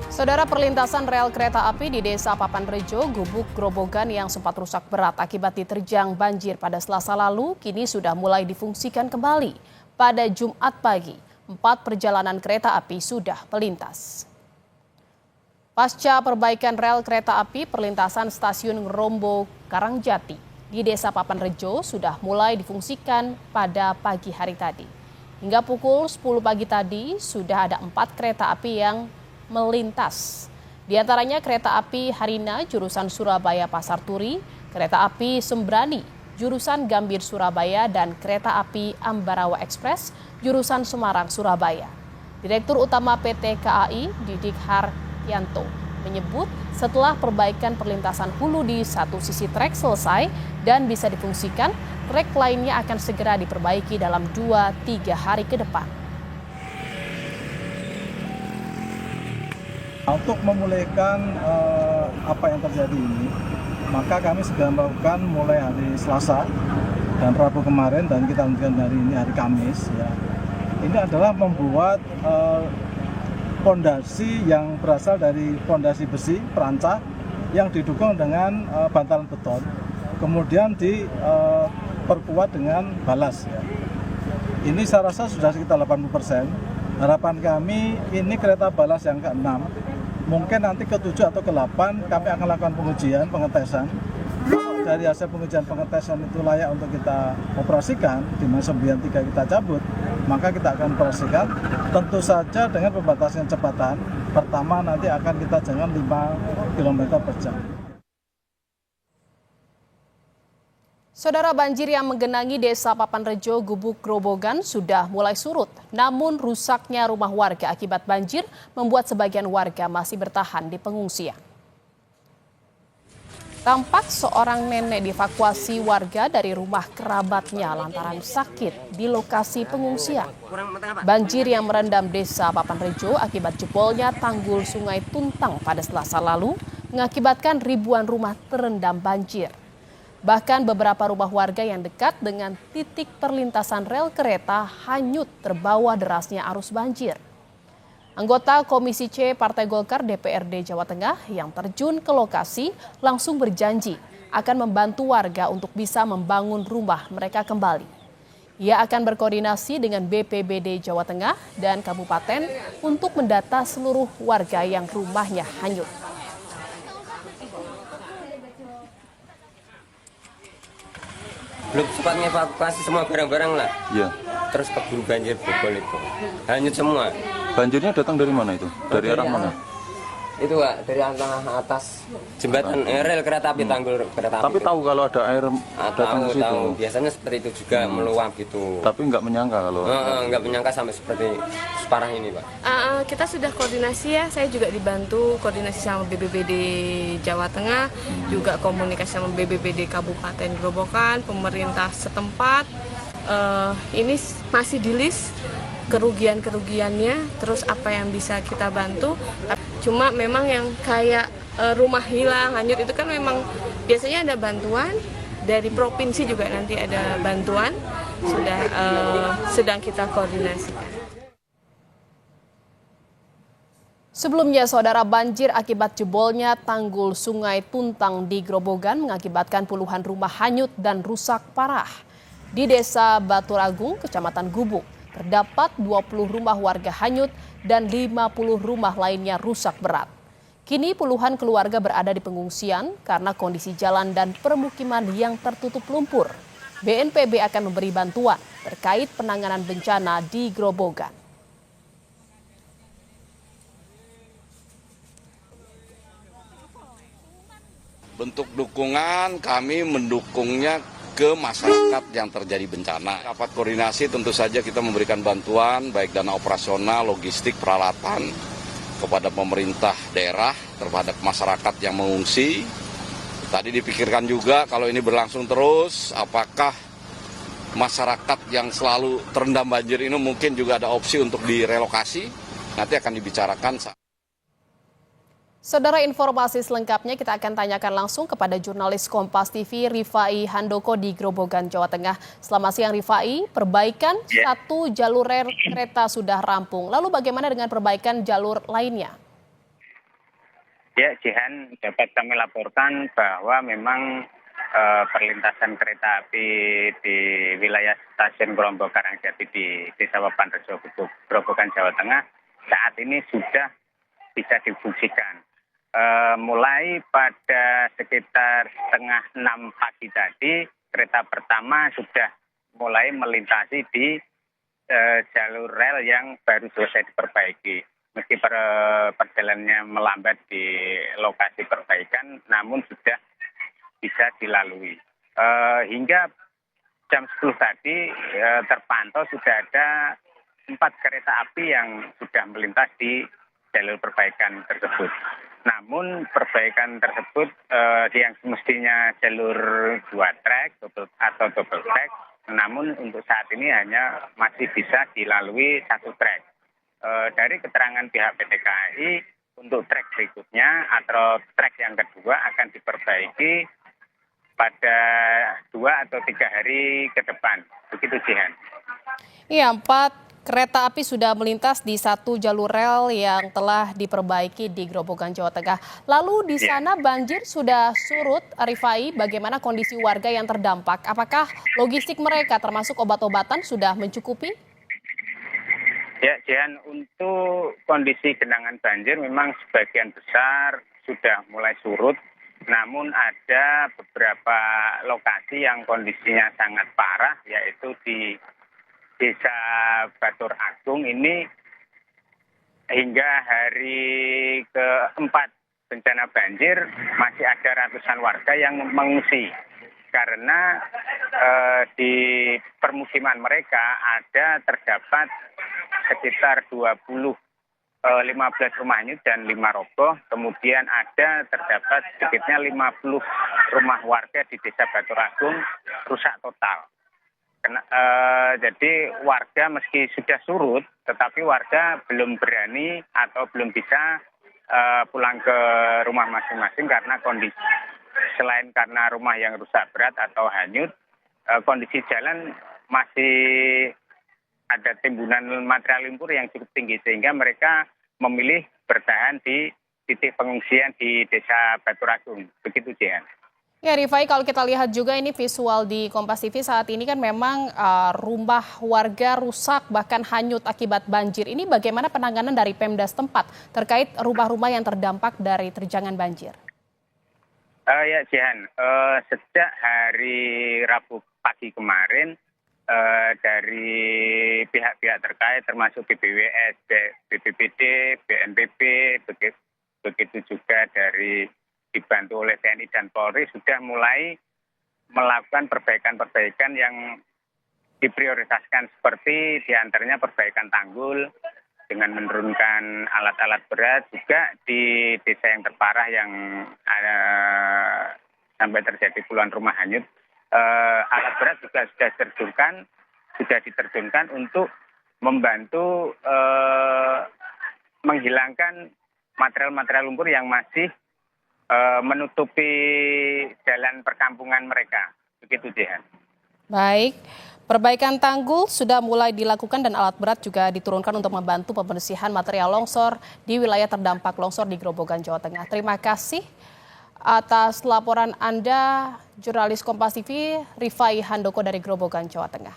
Saudara, perlintasan rel kereta api di Desa Papanrejo, Gubuk, Grobogan yang sempat rusak berat akibat diterjang banjir pada Selasa lalu, kini sudah mulai difungsikan kembali. Pada Jumat pagi, 4 perjalanan kereta api sudah melintas. Pasca perbaikan rel kereta api, perlintasan stasiun Rombo Karangjati di Desa Papanrejo sudah mulai difungsikan pada pagi hari tadi. Hingga pukul 10 pagi tadi, sudah ada 4 kereta api yang melintas. Di antaranya kereta api Harina jurusan Surabaya Pasar Turi, kereta api Sembrani jurusan Gambir Surabaya, dan kereta api Ambarawa Express jurusan Semarang Surabaya. Direktur Utama PT KAI Didik Haryanto menyebut setelah perbaikan perlintasan hulu di satu sisi trek selesai dan bisa difungsikan, trek lainnya akan segera diperbaiki dalam 2-3 hari ke depan. Untuk memulihkan apa yang terjadi ini, maka kami segera melakukan mulai hari Selasa dan Rabu kemarin, dan kita lanjutkan hari ini hari Kamis. Ya. Ini adalah membuat pondasi yang berasal dari pondasi besi perancah yang didukung dengan bantalan beton, kemudian diperkuat dengan balas. Ya. Ini saya rasa sudah sekitar 80%. Harapan kami ini kereta balas yang ke-6. Mungkin nanti ke-7 atau ke-8 kami akan lakukan pengujian, pengetesan. Kalau dari hasil pengujian pengetesan itu layak untuk kita operasikan, di mana 93 kita cabut, maka kita akan operasikan. Tentu saja dengan pembatasan kecepatan. Pertama nanti akan kita jangan 5 km per jam. Saudara, banjir yang menggenangi Desa Papanrejo, Gubuk, Grobogan sudah mulai surut. Namun rusaknya rumah warga akibat banjir membuat sebagian warga masih bertahan di pengungsian. Tampak seorang nenek dievakuasi warga dari rumah kerabatnya lantaran sakit di lokasi pengungsian. Banjir yang merendam Desa Papanrejo akibat jebolnya tanggul Sungai Tuntang pada Selasa lalu mengakibatkan ribuan rumah terendam banjir. Bahkan beberapa rumah warga yang dekat dengan titik perlintasan rel kereta hanyut terbawa derasnya arus banjir. Anggota Komisi C Partai Golkar DPRD Jawa Tengah yang terjun ke lokasi langsung berjanji akan membantu warga untuk bisa membangun rumah mereka kembali. Ia akan berkoordinasi dengan BPBD Jawa Tengah dan Kabupaten untuk mendata seluruh warga yang rumahnya hanyut. Belum sempat mengevakuasi semua barang-barang lah. Iya. Terus keburu banjir bobol itu. Hanyut semua. Banjirnya datang dari mana itu? Dari arah mana? Itu Pak, dari atas jembatan rel kereta api, tanggul kereta api. Tapi tahu kalau ada air datang ke situ. Tahu. Biasanya seperti itu juga meluap gitu. Tapi nggak menyangka kalau. Nggak menyangka sampai seperti separah ini, Pak. Kita sudah koordinasi ya, saya juga dibantu koordinasi sama BPBD Jawa Tengah, juga komunikasi sama BPBD Kabupaten Grobogan, pemerintah setempat. Ini masih di list kerugian-kerugiannya, terus apa yang bisa kita bantu. Cuma memang yang kayak rumah hilang, hanyut itu kan memang biasanya ada bantuan dari provinsi, juga nanti ada bantuan, sudah sedang kita koordinasikan. Sebelumnya, saudara, banjir akibat jebolnya tanggul Sungai Tuntang di Grobogan mengakibatkan puluhan rumah hanyut dan rusak parah. Di Desa Baturagung, Kecamatan Gubuk, terdapat 20 rumah warga hanyut dan 50 rumah lainnya rusak berat. Kini puluhan keluarga berada di pengungsian karena kondisi jalan dan permukiman yang tertutup lumpur. BNPB akan memberi bantuan terkait penanganan bencana di Grobogan. Bentuk dukungan, kami mendukungnya ke masyarakat yang terjadi bencana. Rapat koordinasi tentu saja kita memberikan bantuan baik dana operasional, logistik, peralatan kepada pemerintah daerah terhadap masyarakat yang mengungsi. Tadi dipikirkan juga kalau ini berlangsung terus, apakah masyarakat yang selalu terendam banjir ini mungkin juga ada opsi untuk direlokasi. Nanti akan dibicarakan. Saudara, informasi selengkapnya kita akan tanyakan langsung kepada jurnalis Kompas TV Rifai Handoko di Grobogan, Jawa Tengah. Selamat siang Rifai, perbaikan satu jalur rel kereta sudah rampung. Lalu bagaimana dengan perbaikan jalur lainnya? Ya, Jihan, dapat kami laporkan bahwa memang perlintasan kereta api di wilayah stasiun Grombo Karangjati di Desa Papan Rejo, Grobogan, Jawa Tengah saat ini sudah bisa difungsikan. Mulai pada sekitar 5:30 pagi tadi, kereta pertama sudah mulai melintasi di jalur rel yang baru selesai diperbaiki. Meski perjalanannya melambat di lokasi perbaikan, namun sudah bisa dilalui. Hingga jam 10 tadi terpantau sudah ada 4 kereta api yang sudah melintas di jalur perbaikan tersebut. Namun perbaikan tersebut yang semestinya jalur 2 trek atau double track, namun untuk saat ini hanya masih bisa dilalui 1 trek. Dari keterangan pihak PT KAI, untuk trek berikutnya atau trek yang kedua akan diperbaiki pada 2 atau 3 hari ke depan. Begitu, Jihan. Iya, 4 kereta api sudah melintas di 1 jalur rel yang telah diperbaiki di Grobogan, Jawa Tengah. Lalu di sana banjir sudah surut, Rifai, bagaimana kondisi warga yang terdampak? Apakah logistik mereka termasuk obat-obatan sudah mencukupi? Ya, Jihan, untuk kondisi genangan banjir memang sebagian besar sudah mulai surut. Namun ada beberapa lokasi yang kondisinya sangat parah, yaitu di Desa Batur Agung ini hingga hari keempat bencana banjir masih ada ratusan warga yang mengungsi. Karena di permukiman mereka terdapat sekitar 15 rumah hanyut dan 5 roboh. Kemudian terdapat sedikitnya 50 rumah warga di Desa Batur Agung rusak total. Jadi warga meski sudah surut, tetapi warga belum berani atau belum bisa pulang ke rumah masing-masing karena kondisi, selain karena rumah yang rusak berat atau hanyut, kondisi jalan masih ada timbunan material lumpur yang cukup tinggi, sehingga mereka memilih bertahan di titik pengungsian di Desa Batur Agung. Begitu, Jihan. Ya, Rifai, kalau kita lihat juga ini visual di Kompas TV saat ini kan memang rumah warga rusak bahkan hanyut akibat banjir. Ini bagaimana penanganan dari Pemda setempat terkait rumah-rumah yang terdampak dari terjangan banjir? Ya, Jihan, sejak hari Rabu pagi kemarin, dari pihak-pihak terkait termasuk BPWS, BPBD, BNPB, begitu juga dibantu oleh TNI dan Polri sudah mulai melakukan perbaikan-perbaikan yang diprioritaskan, seperti diantaranya perbaikan tanggul dengan menurunkan alat-alat berat, juga di desa yang terparah yang sampai terjadi puluhan rumah hanyut. Alat berat juga sudah diterjunkan untuk membantu menghilangkan material-material lumpur yang masih menutupi jalan perkampungan mereka. Begitu, Jihan. Baik, perbaikan tanggul sudah mulai dilakukan dan alat berat juga diturunkan untuk membantu pembersihan material longsor di wilayah terdampak longsor di Grobogan, Jawa Tengah. Terima kasih atas laporan Anda, jurnalis Kompas TV Rifai Handoko dari Grobogan, Jawa Tengah.